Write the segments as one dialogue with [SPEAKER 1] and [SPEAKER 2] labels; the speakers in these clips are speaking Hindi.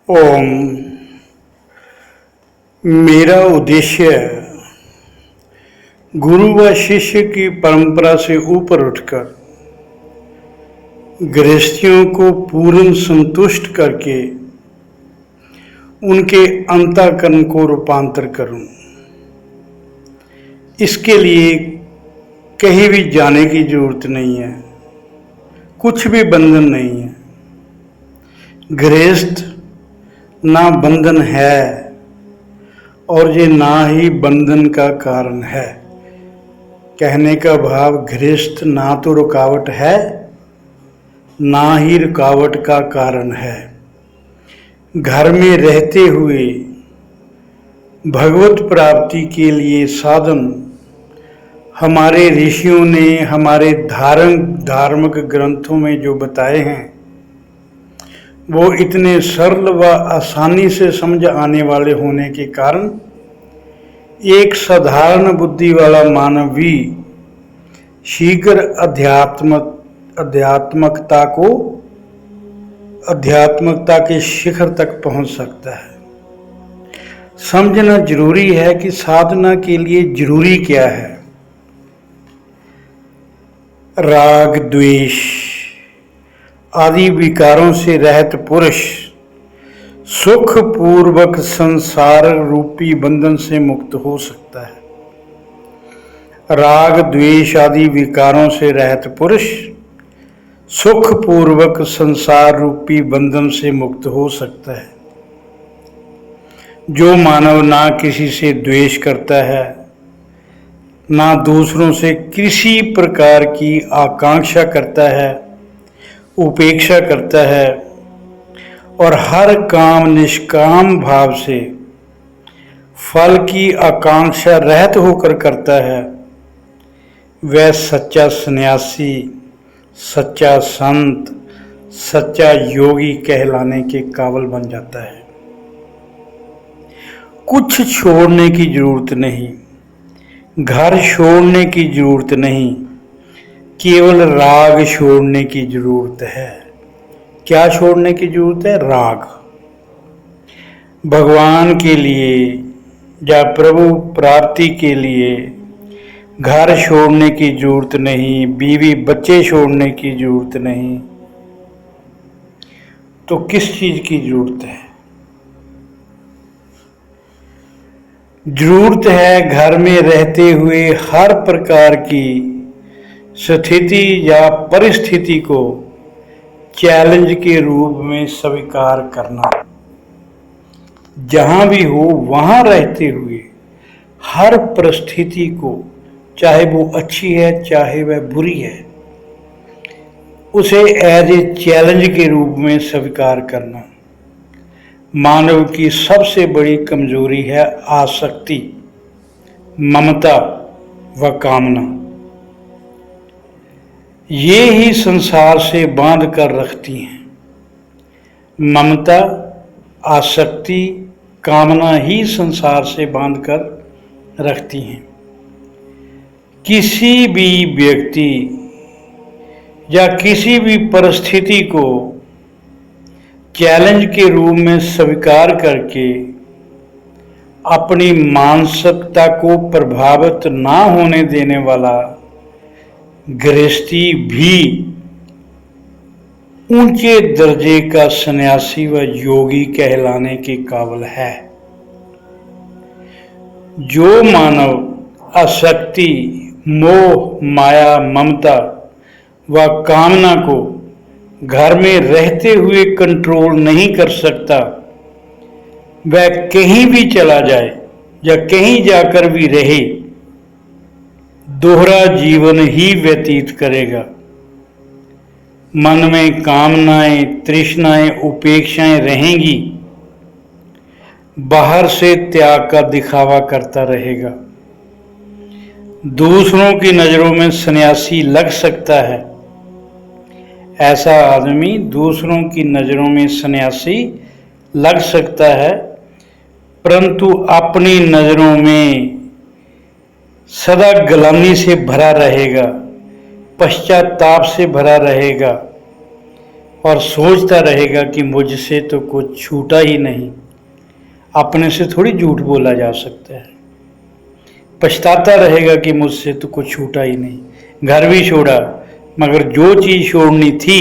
[SPEAKER 1] ओम। मेरा उद्देश्य गुरु व शिष्य की परंपरा से ऊपर उठकर गृहस्थियों को पूर्ण संतुष्ट करके उनके अंतःकरण को रूपांतर करूं। इसके लिए कहीं भी जाने की जरूरत नहीं है, कुछ भी बंधन नहीं है। गृहस्थ ना बंधन है और ये ना ही बंधन का कारण है। कहने का भाव, गृहस्थ ना तो रुकावट है ना ही रुकावट का कारण है। घर में रहते हुए भगवत प्राप्ति के लिए साधन हमारे ऋषियों ने हमारे धार्मिक ग्रंथों में जो बताए हैं वो इतने सरल व आसानी से समझ आने वाले होने के कारण एक साधारण बुद्धि वाला मानव भी शीघ्र अध्यात्मकता के शिखर तक पहुंच सकता है। समझना जरूरी है कि साधना के लिए जरूरी क्या है। राग, द्वेष आदि विकारों से रहित पुरुष सुख पूर्वक संसार रूपी बंधन से मुक्त हो सकता है। राग, द्वेष आदि विकारों से रहित पुरुष सुख पूर्वक संसार रूपी बंधन से मुक्त हो सकता है। जो मानव ना किसी से द्वेष करता है, ना दूसरों से किसी प्रकार की आकांक्षा करता है, उपेक्षा करता है और हर काम निष्काम भाव से फल की आकांक्षा रहित होकर करता है, वह सच्चा सन्यासी, सच्चा संत, सच्चा योगी कहलाने के काबिल बन जाता है। कुछ छोड़ने की जरूरत नहीं, घर छोड़ने की जरूरत नहीं, केवल राग छोड़ने की जरूरत है। क्या छोड़ने की जरूरत है? राग। भगवान के लिए या प्रभु प्राप्ति के लिए घर छोड़ने की जरूरत नहीं, बीवी बच्चे छोड़ने की जरूरत नहीं, तो किस चीज की जरूरत है? जरूरत है घर में रहते हुए हर प्रकार की स्थिति या परिस्थिति को चैलेंज के रूप में स्वीकार करना। जहां भी हो वहां रहते हुए हर परिस्थिति को, चाहे वो अच्छी है चाहे वह बुरी है, उसे एज ए चैलेंज के रूप में स्वीकार करना। मानव की सबसे बड़ी कमजोरी है आसक्ति, ममता व कामना। ये ही संसार से बांध कर रखती हैं। ममता, आसक्ति, कामना ही संसार से बांध कर रखती हैं। किसी भी व्यक्ति या किसी भी परिस्थिति को चैलेंज के रूप में स्वीकार करके अपनी मानसिकता को प्रभावित ना होने देने वाला गृहस्थी भी ऊंचे दर्जे का सन्यासी व योगी कहलाने के काबिल है। जो मानव आसक्ति, मोह, माया, ममता व कामना को घर में रहते हुए कंट्रोल नहीं कर सकता, वह कहीं भी चला जाए या कहीं जाकर भी रहे, दोहरा जीवन ही व्यतीत करेगा। मन में कामनाएं, तृष्णाएं, उपेक्षाएं रहेंगी, बाहर से त्याग का दिखावा करता रहेगा। दूसरों की नजरों में सन्यासी लग सकता है। ऐसा आदमी दूसरों की नजरों में सन्यासी लग सकता है, परंतु अपनी नजरों में सदा ग्लानि से भरा रहेगा, पश्चाताप से भरा रहेगा। और सोचता रहेगा कि मुझसे तो कुछ छूटा ही नहीं, अपने से थोड़ी झूठ बोला जा सकता है। पछताता रहेगा कि मुझसे तो कुछ छूटा ही नहीं, घर भी छोड़ा मगर जो चीज़ छोड़नी थी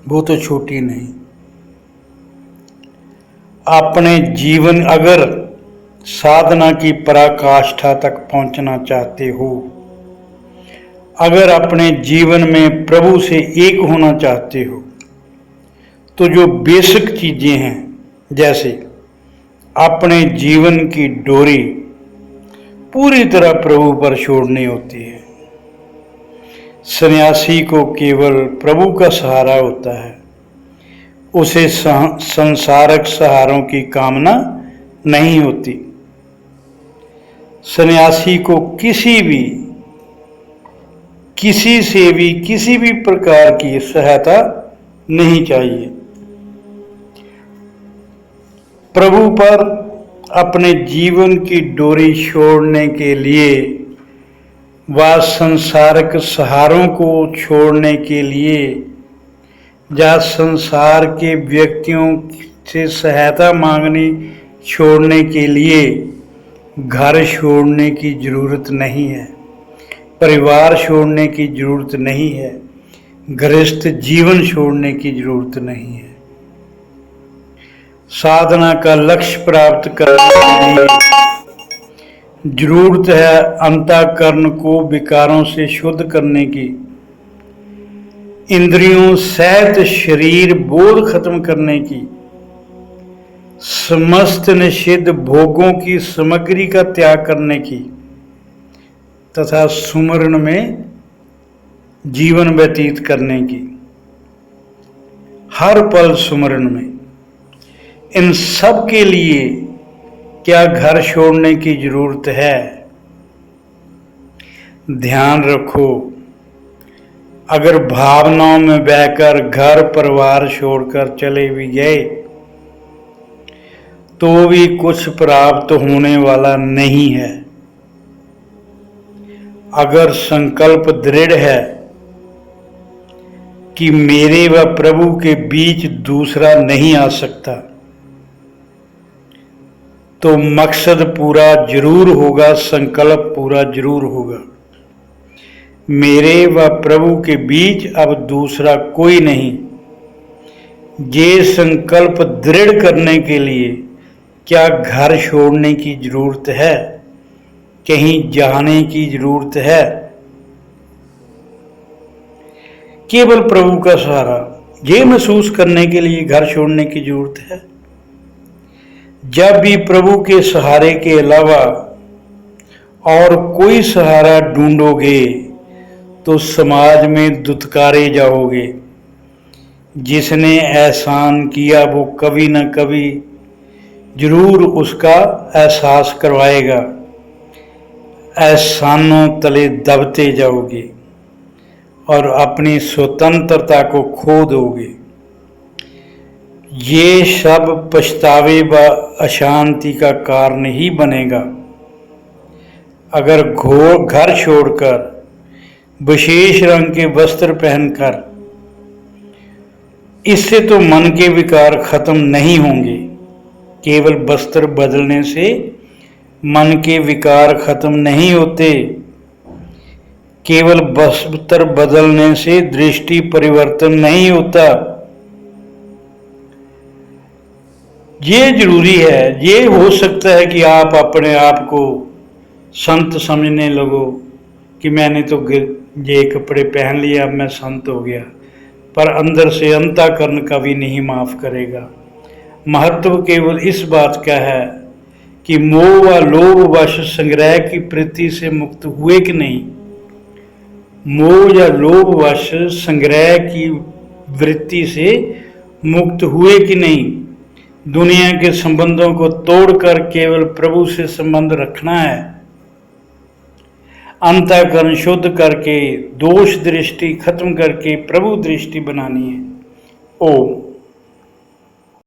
[SPEAKER 1] वो तो छूटी नहीं। अपने जीवन अगर साधना की पराकाष्ठा तक पहुंचना चाहते हो, अगर अपने जीवन में प्रभु से एक होना चाहते हो, तो जो बेसिक चीज़ें हैं, जैसे अपने जीवन की डोरी पूरी तरह प्रभु पर छोड़नी होती है। सन्यासी को केवल प्रभु का सहारा होता है, उसे संसारक सहारों की कामना नहीं होती। सन्यासी को किसी से भी किसी भी प्रकार की सहायता नहीं चाहिए। प्रभु पर अपने जीवन की डोरी छोड़ने के लिए व संसारक सहारों को छोड़ने के लिए या संसार के व्यक्तियों से सहायता मांगनी छोड़ने के लिए घर छोड़ने की ज़रूरत नहीं है, परिवार छोड़ने की ज़रूरत नहीं है, गृहस्थ जीवन छोड़ने की ज़रूरत नहीं है। साधना का लक्ष्य प्राप्त करने के लिए जरूरत है अंतःकरण को विकारों से शुद्ध करने की, इंद्रियों सहित शरीर बोध खत्म करने की, समस्त निषिद्ध भोगों की सामग्री का त्याग करने की तथा सुमरण में जीवन व्यतीत करने की। हर पल सुमरण में। इन सब के लिए क्या घर छोड़ने की जरूरत है? ध्यान रखो, अगर भावनाओं में बहकर घर परिवार छोड़कर चले भी गए तो भी कुछ प्राप्त होने वाला नहीं है। अगर संकल्प दृढ़ है कि मेरे व प्रभु के बीच दूसरा नहीं आ सकता, तो मकसद पूरा जरूर होगा, संकल्प पूरा जरूर होगा। मेरे व प्रभु के बीच अब दूसरा कोई नहीं। ये संकल्प दृढ़ करने के लिए क्या घर छोड़ने की जरूरत है? कहीं जाने की जरूरत है? केवल प्रभु का सहारा, ये महसूस करने के लिए घर छोड़ने की जरूरत है। जब भी प्रभु के सहारे के अलावा और कोई सहारा ढूंढोगे तो समाज में दुत्कारे जाओगे। जिसने एहसान किया वो कभी न कभी जरूर उसका एहसास करवाएगा। एहसानों तले दबते जाओगे और अपनी स्वतंत्रता को खो दोगे। ये सब पछतावे व अशांति का कारण ही बनेगा। अगर घर छोड़कर विशेष रंग के वस्त्र पहनकर, इससे तो मन के विकार खत्म नहीं होंगे। केवल वस्त्र बदलने से मन के विकार खत्म नहीं होते। केवल वस्त्र बदलने से दृष्टि परिवर्तन नहीं होता। ये जरूरी है। ये हो सकता है कि आप अपने आप को संत समझने लगो कि मैंने तो ये कपड़े पहन लिया, अब मैं संत हो गया, पर अंदर से अंतःकरण कभी नहीं माफ करेगा। महत्व केवल इस बात का है कि मोह व लोभ वश संग्रह की वृत्ति से मुक्त हुए कि नहीं। मोह या लोभ वश संग्रह की वृत्ति से मुक्त हुए कि नहीं। दुनिया के संबंधों को तोड़कर केवल प्रभु से संबंध रखना है। अंतःकरण शुद्ध करके दोष दृष्टि खत्म करके प्रभु दृष्टि बनानी है। ओम।